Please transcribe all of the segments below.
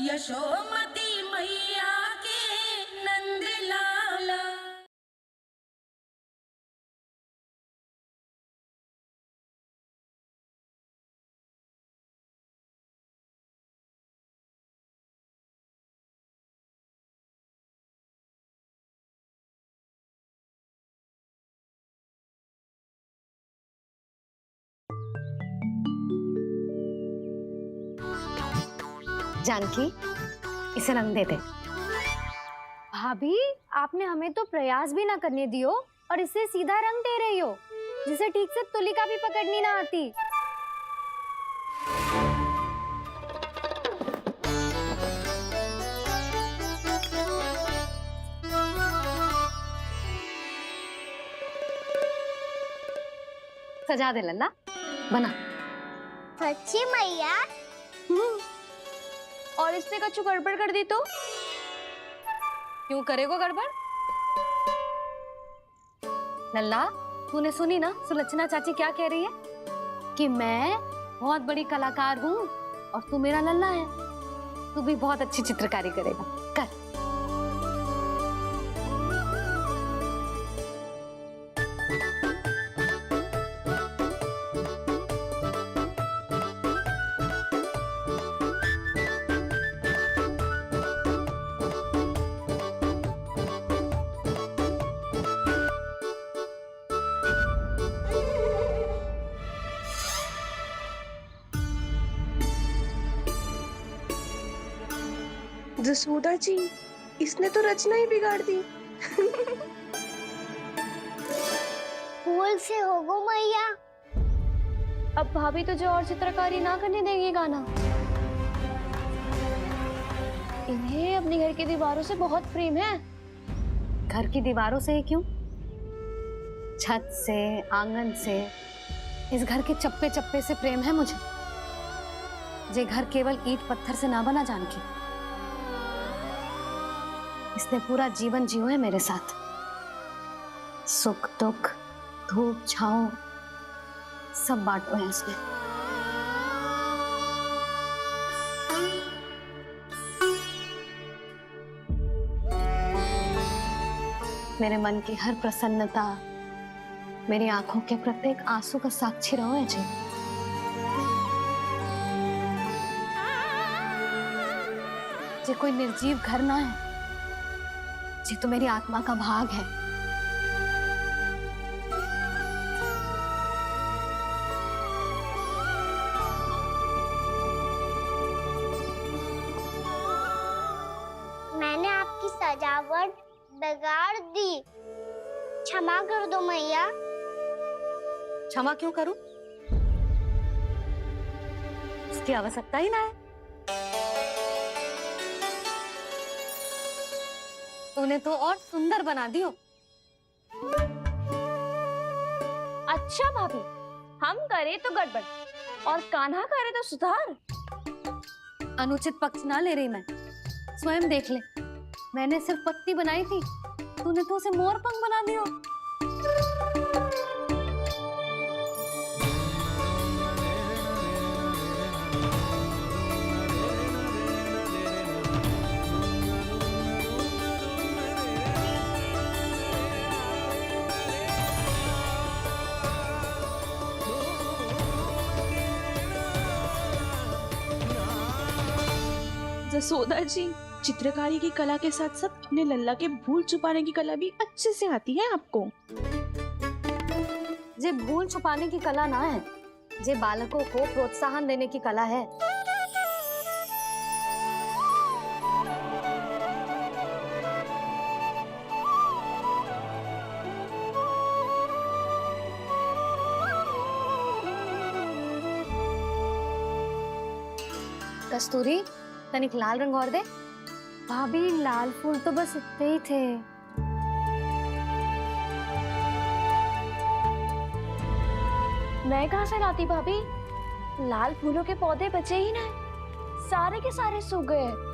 यशोमती मैया के नंद लाला। जानकी, इसे रंग दे दे। भाभी, आपने हमें तो प्रयास भी ना करने दियो और इसे सीधा रंग दे रही हो, जिसे ठीक से तुलिका भी पकड़नी ना आती। सजा दे लल्ला, बना। सच्ची मैया? और इसने कछु गड़बड़ कर दी तो? क्यों करेगो गड़बड़? लल्ला, तूने सुनी ना सुलक्षणा चाची क्या कह रही है? कि मैं बहुत बड़ी कलाकार हूँ और तू मेरा लल्ला है। तू भी बहुत अच्छी चित्रकारी करेगा, कर। जसोदा जी, इसने तो रचना ही बिगाड़ दी। फूल से होगो मैया। अब भाभी तुझे और चित्रकारी ना करने देंगे गाना। इन्हें अपने घर की दीवारों से बहुत प्रेम है। घर की दीवारों से ही क्यों? छत से, आंगन से, इस घर के चप्पे चप्पे से प्रेम है मुझे। ये घर केवल ईंट पत्थर से ना बना जानकी। इसने पूरा जीवन जियो है मेरे साथ। सुख दुख, धूप छांव सब बांटो है इसने। मेरे मन की हर प्रसन्नता, मेरी आंखों के प्रत्येक आंसू का साक्षी रहो है जी। ये कोई निर्जीव घर ना है, ये तो मेरी आत्मा का भाग है। मैंने आपकी सजावट बिगाड़ दी, क्षमा कर दो मैया। क्षमा क्यों करूं? इसकी आवश्यकता ही ना है। तूने तो और सुंदर बना दियो। अच्छा भाभी, हम करे तो गड़बड़ और कान्हा करे तो सुधार। अनुचित पक्ष ना ले रही मैं, स्वयं देख ले। मैंने सिर्फ पत्ती बनाई थी, तूने तो उसे मोर पंख बना दियो। जसोदा जी, चित्रकारी की कला के साथ साथ अपने लल्ला के भूल छुपाने की कला भी अच्छे से आती है आपको। ये भूल छुपाने की कला ना है, ये बालकों को प्रोत्साहन देने की कला है। कस्तूरी, तनिक लाल रंग और दे। भाभी, लाल फूल तो बस इतने ही थे। मैं कहाँ से लाती भाभी? लाल फूलों के पौधे बचे ही ना, सारे के सारे सूख गए।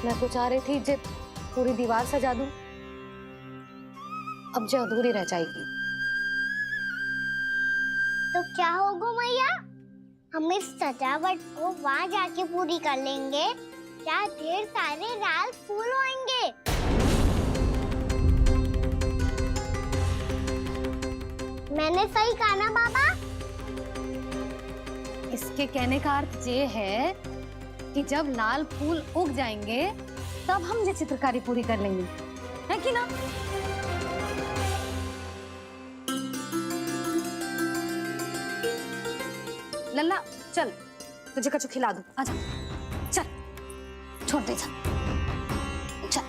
मैं तो चाह रही थी जे पूरी दीवार सजा दूं, अब जो अधूरी रह जाएगी। तो क्या होगा मैया, हम इस सजावट को वहाँ जाके पूरी कर लेंगे जहाँ ढेर सारे लाल फूल होंगे। मैंने सही कहा ना बाबा? इसके कहने का अर्थ ये है कि जब लाल फूल उग जाएंगे तब हम ये चित्रकारी पूरी कर लेंगे, है कि ना? लल्ला चल, तुझे कछु खिला दूं, आजा, चल, छोड़ दे, चल, चल।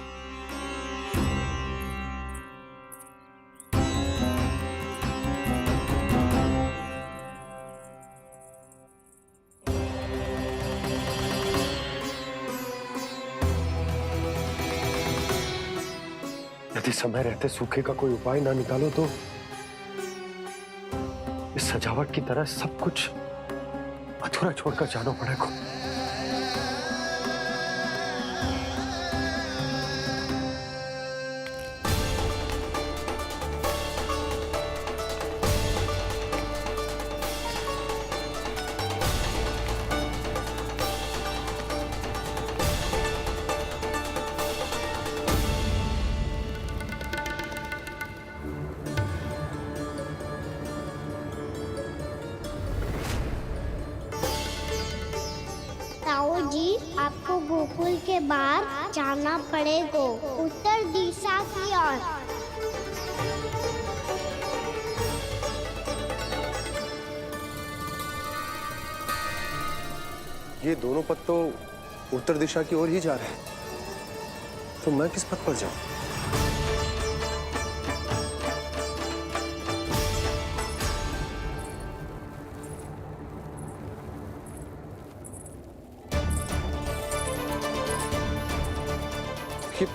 यदि समय रहते सूखे का कोई उपाय ना निकालो तो इस सजावट की तरह सब कुछ अधूरा छोड़कर जाना पड़ेगा। ताऊ जी, आपको गोकुल के बाहर जाना पड़ेगा, उत्तर दिशा की ओर। ये दोनों पथ तो उत्तर दिशा की ओर ही जा रहे हैं, तो मैं किस पथ पर जाऊं? ये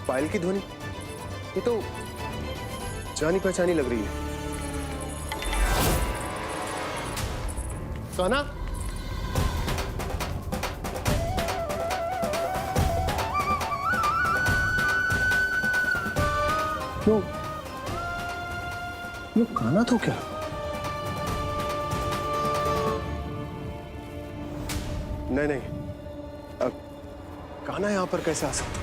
पायल की ध्वनि, ये तो जानी पहचानी लग रही है। कान्हा, वो कान्हा तो क्या? नहीं, अब कान्हा यहां पर कैसे आ सकता?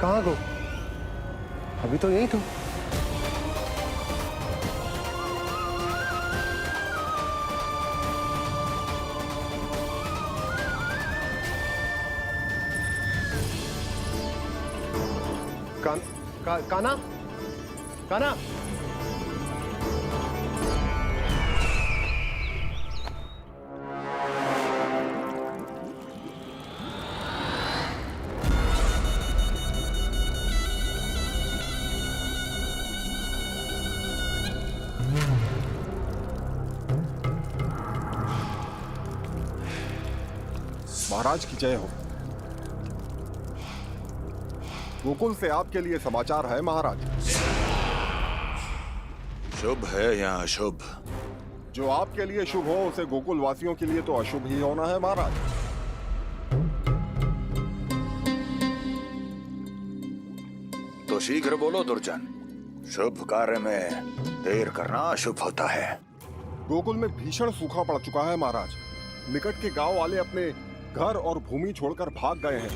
कहाँ गो? अभी तो यही तो। कान्हा, कान्हा, महाराज की जय हो। गोकुल से आपके लिए समाचार है महाराज। शुभ है या अशुभ? जो आपके लिए शुभ हो उसे गोकुल वासियों के लिए तो अशुभ ही होना है महाराज। तो शीघ्र बोलो दुर्जन, शुभ कार्य में देर करना अशुभ होता है। गोकुल में भीषण सूखा पड़ चुका है महाराज। निकट के गांव वाले अपने घर और भूमि छोड़कर भाग गए हैं।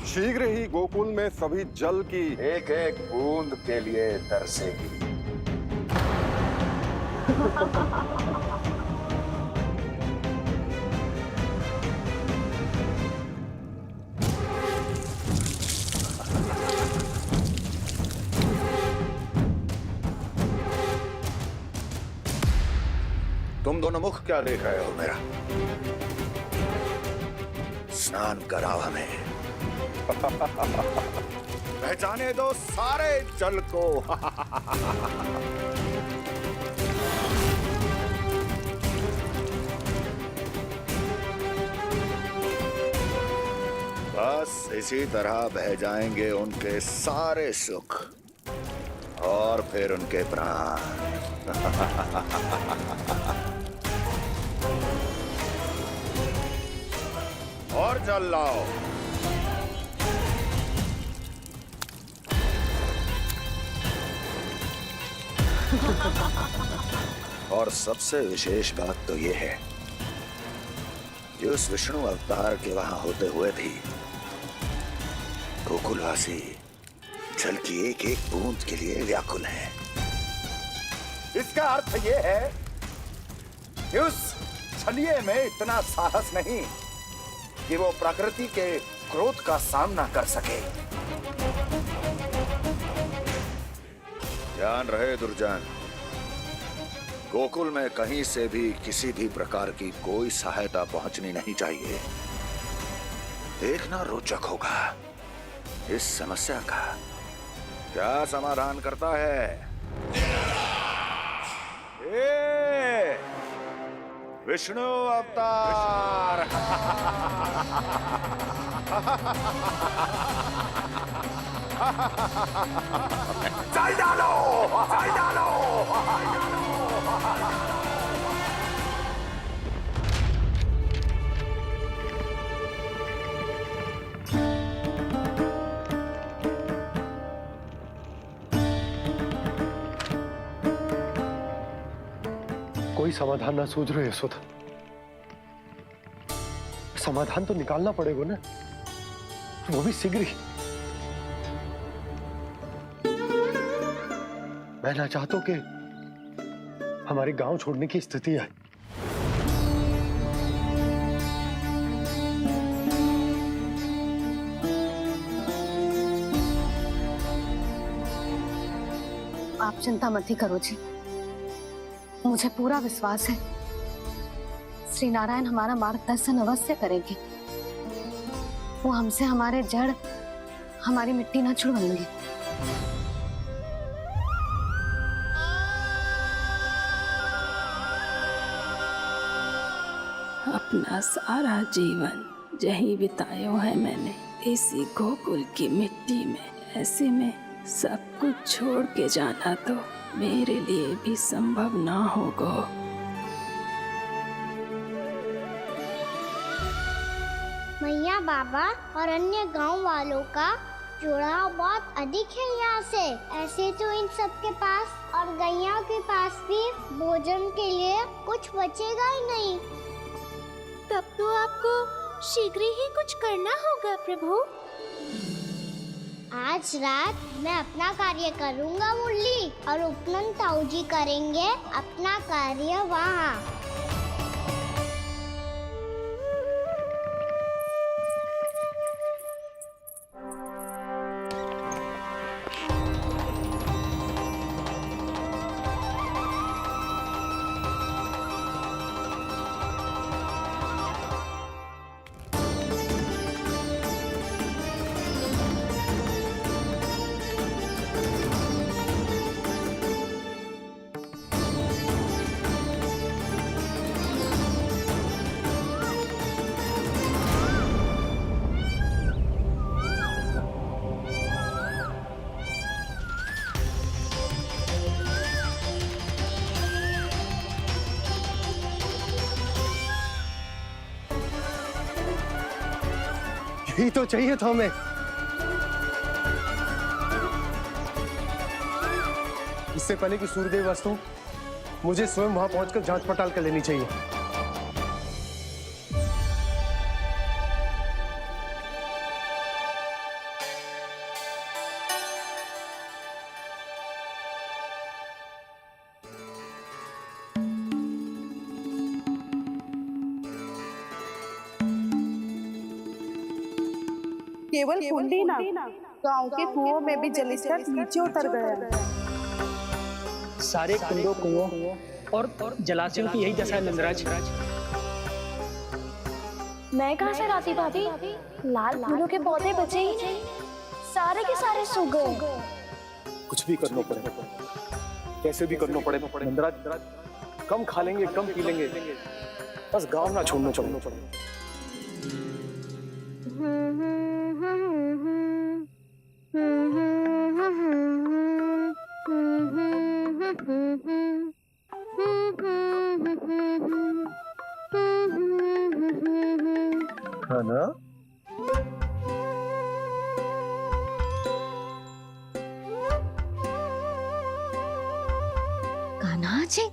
शीघ्र ही गोकुल में सभी जल की एक एक बूंद के लिए तरसेगी। तुम दोनों मुख क्या देख रहे हो मेरा? स्नान कराओ हमें। पहचाने दो सारे जल को। बस इसी तरह बह जाएंगे उनके सारे सुख और फिर उनके प्राण। और जल लाओ। और सबसे विशेष बात तो ये है कि उस विष्णु अवतार के वहां होते हुए भी गोकुलवासी जल की एक एक बूंद के लिए व्याकुल हैं। इसका अर्थ ये है कि उस छलिए में इतना साहस नहीं कि वो प्रकृति के क्रोध का सामना कर सके। ध्यान रहे दुर्जन, गोकुल में कहीं से भी किसी भी प्रकार की कोई सहायता पहुंचनी नहीं चाहिए। देखना रोचक होगा इस समस्या का क्या समाधान करता है। ए, विष्णु अवतार। चल डालो, चल डालो। कोई समाधान ना सूझ रहे यशोदा। समाधान तो निकालना पड़ेगा ना, वो भी शीघ्र ही। मैं ना चाहता कि हमारे गांव छोड़ने की स्थिति आए। आप चिंता मत ही करो जी, मुझे पूरा विश्वास है श्री नारायण हमारा मार्गदर्शन अवश्य करेंगे। वो हमसे हमारे जड़, हमारी मिट्टी ना छुड़वाएंगे। अपना सारा जीवन यही बितायो है मैंने, इसी गोकुल की मिट्टी में। ऐसे में सब कुछ छोड़ के जाना तो मेरे लिए भी संभव ना होगा। मैया, बाबा और अन्य गांव वालों का जुड़ाव बहुत अधिक है यहाँ से। ऐसे तो इन सब के पास और गैया के पास भी भोजन के लिए कुछ बचेगा ही नहीं। तब तो आपको शीघ्र ही कुछ करना होगा प्रभु। आज रात मैं अपना कार्य करूँगा मुरली, और उपनंद ताऊ जी करेंगे अपना कार्य वहाँ। यही तो चाहिए था हमें। इससे पहले कि सूर्यदेव अस्त, मुझे स्वयं वहां पहुंचकर जांच पड़ताल कर लेनी चाहिए। केवल कुंडी ना, गांव के कुओं में भी जलस्तर नीचे उतर गया। सारे कुंडों, कुओं और जलाशयों की यही दशा है नंदराज। मैं कहाँ से लाती भाभी? लाल फूलों के पौधे बचे ही नहीं। सारे के सारे सो गए। कुछ भी करना पड़े, कैसे भी करना पड़े नंदराज, कम खा लेंगे, कम पी लेंगे, बस गांव ना छोड़ना पड़े। हाँ ना? कान्हा जी,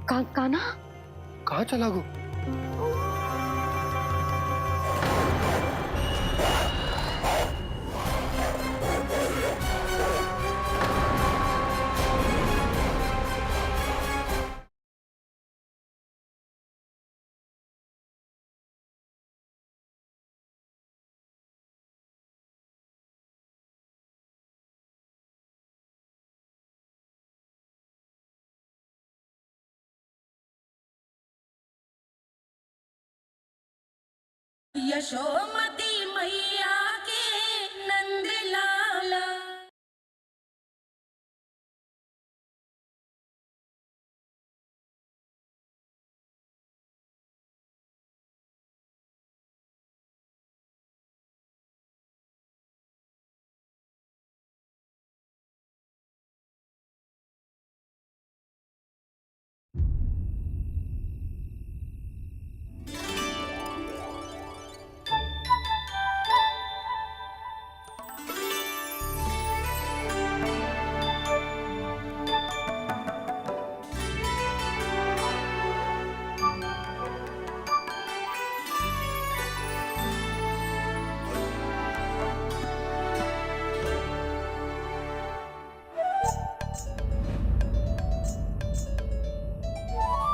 कान्हा कहाँ चला गो? यशोमती मैया के नंद लाला।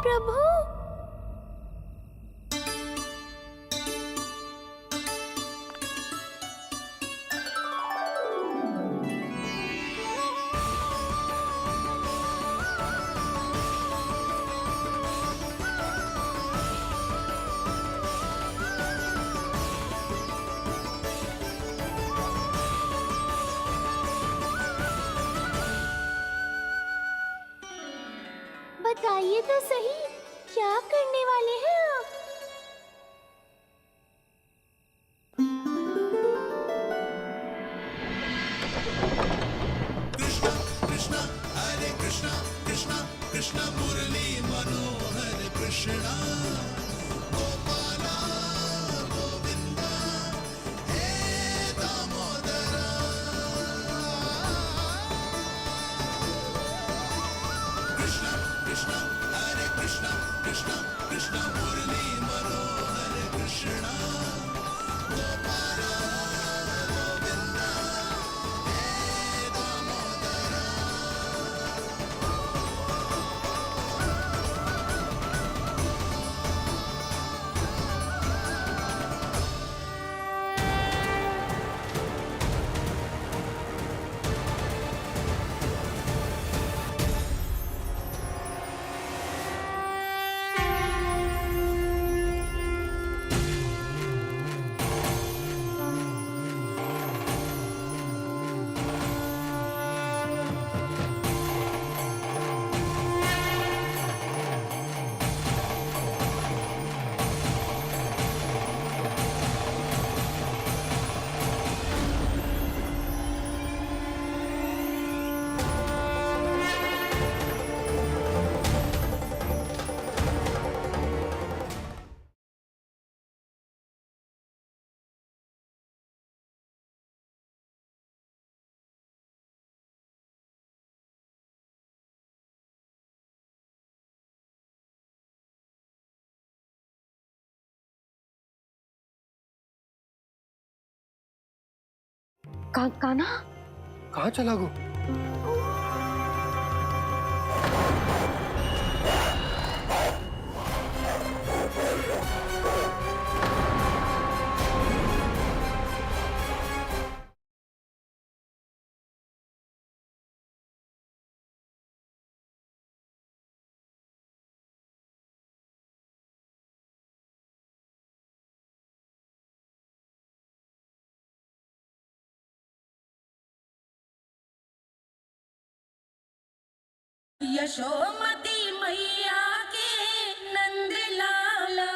प्रभु, बताइए तो सही, क्या करने वाले हैं आप? काना कहाँ चला गो? यशोमती मैया के नंद लाला।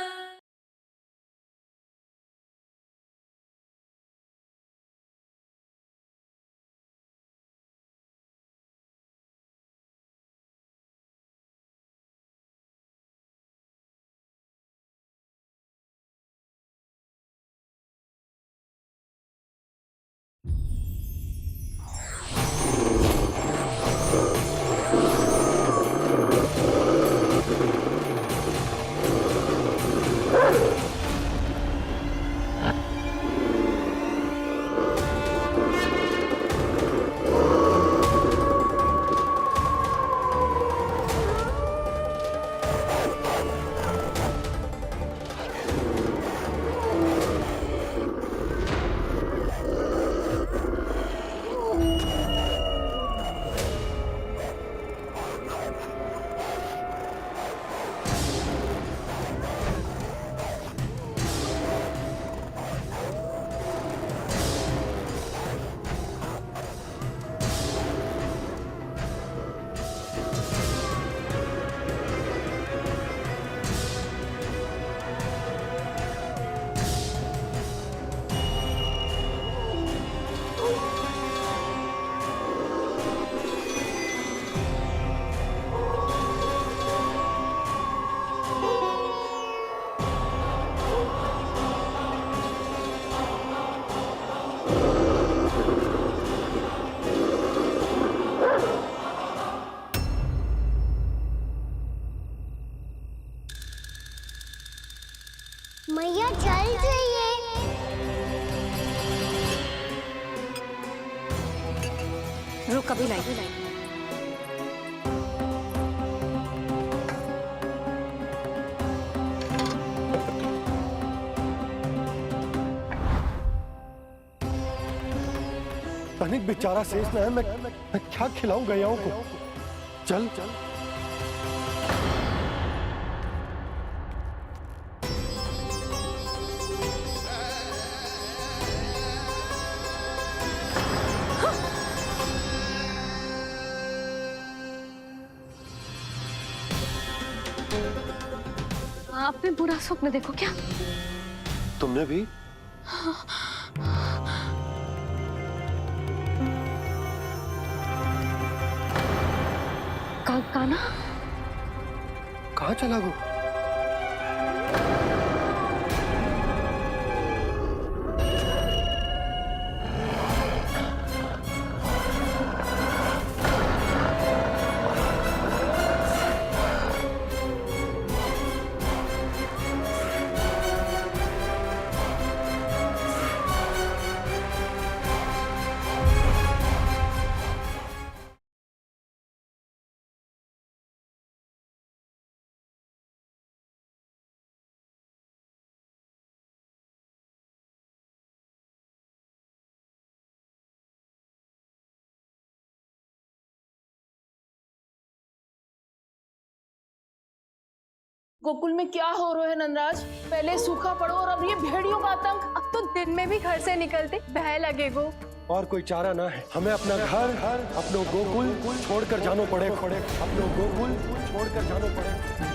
मैया चल जाइए। रुक अभी लाई। तनिक बेचारा शेष न है, मैं क्या खिलाऊं गयाओं को? चल चल। आपने बुरा स्वप्न देखो क्या? तुमने भी? काना कहाँ चला गो? गोकुल में क्या हो रहा है नंदराज? पहले सूखा पड़ो और अब ये भेड़ियों का आतंक। अब तो दिन में भी घर से निकलते भय लगेगो। और कोई चारा ना है, हमें अपना घर अपनो गोकुल छोड़कर जानो पड़े। अपनो गोकुल छोड़कर जानो पड़े।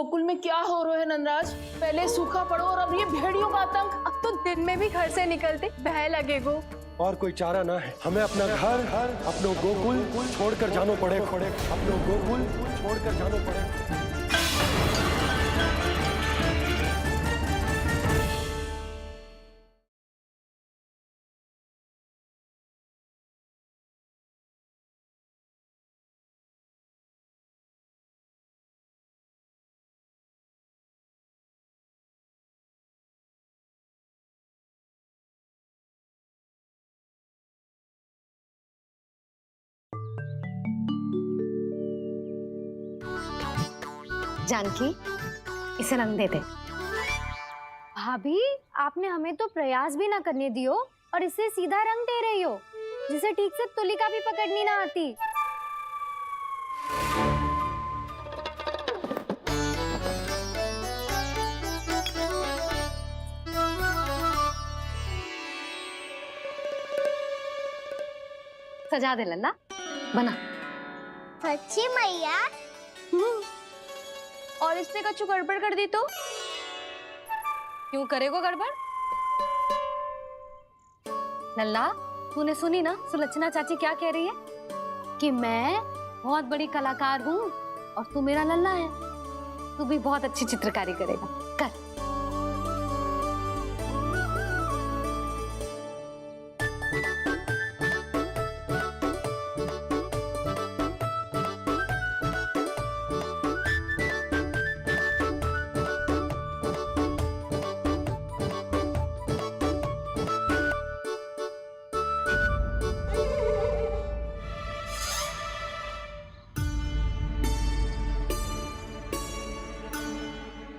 गोकुल में क्या हो रहा है नंदराज? पहले सूखा पड़ो और अब ये भेड़ियों का आतंक। अब तो दिन में भी घर से निकलते भय लगेगो। और कोई चारा ना है, हमें अपना घर अपनो गोकुल छोड़कर जानो पड़े, अपनो गोकुल छोड़कर जानो पड़े। जानकी, इसे रंग दे दे। भाभी, आपने हमें तो प्रयास भी ना करने दियो और इसे सीधा रंग दे रही हो, जिसे ठीक से तुलिका भी पकड़नी ना आती। सजा दे लल्ला, बना। सच्ची मैया? और इसने कछु गड़बड़ कर दी तो? क्यों करेगो गड़बड़? लल्ला, तूने सुनी ना सुलक्षणा चाची क्या कह रही है? कि मैं बहुत बड़ी कलाकार हूँ और तू मेरा लल्ला है, तू भी बहुत अच्छी चित्रकारी करेगा। कर।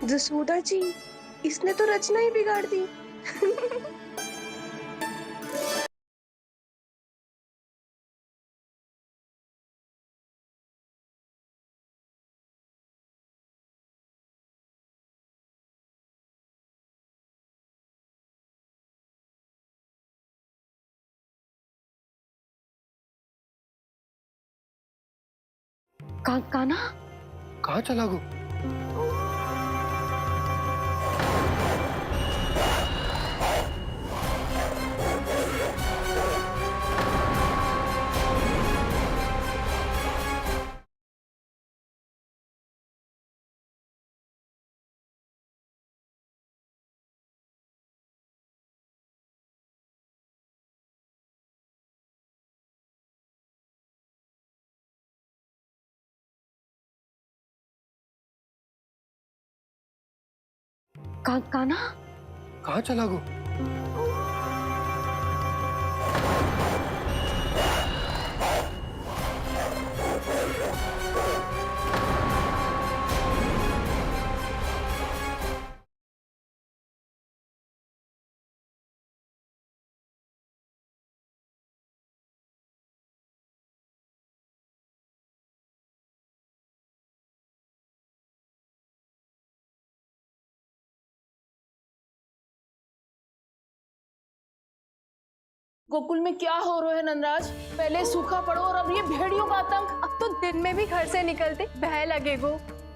जसोदा जी, इसने तो रचना ही बिगाड़ दी। काना? कहाँ चला गो? काना? कहाँ चला गो? गोकुल में क्या हो रहा है नंदराज? पहले सूखा पड़ो और अब ये भेड़ियों का आतंक। अब तो दिन में भी घर से निकलते भय लगेगो।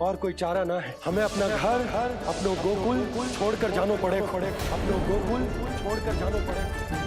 और कोई चारा ना है, हमें अपना घर अपनो गोकुल छोड़कर जानो पड़े, अपनो गोकुल छोड़कर जानो पड़े।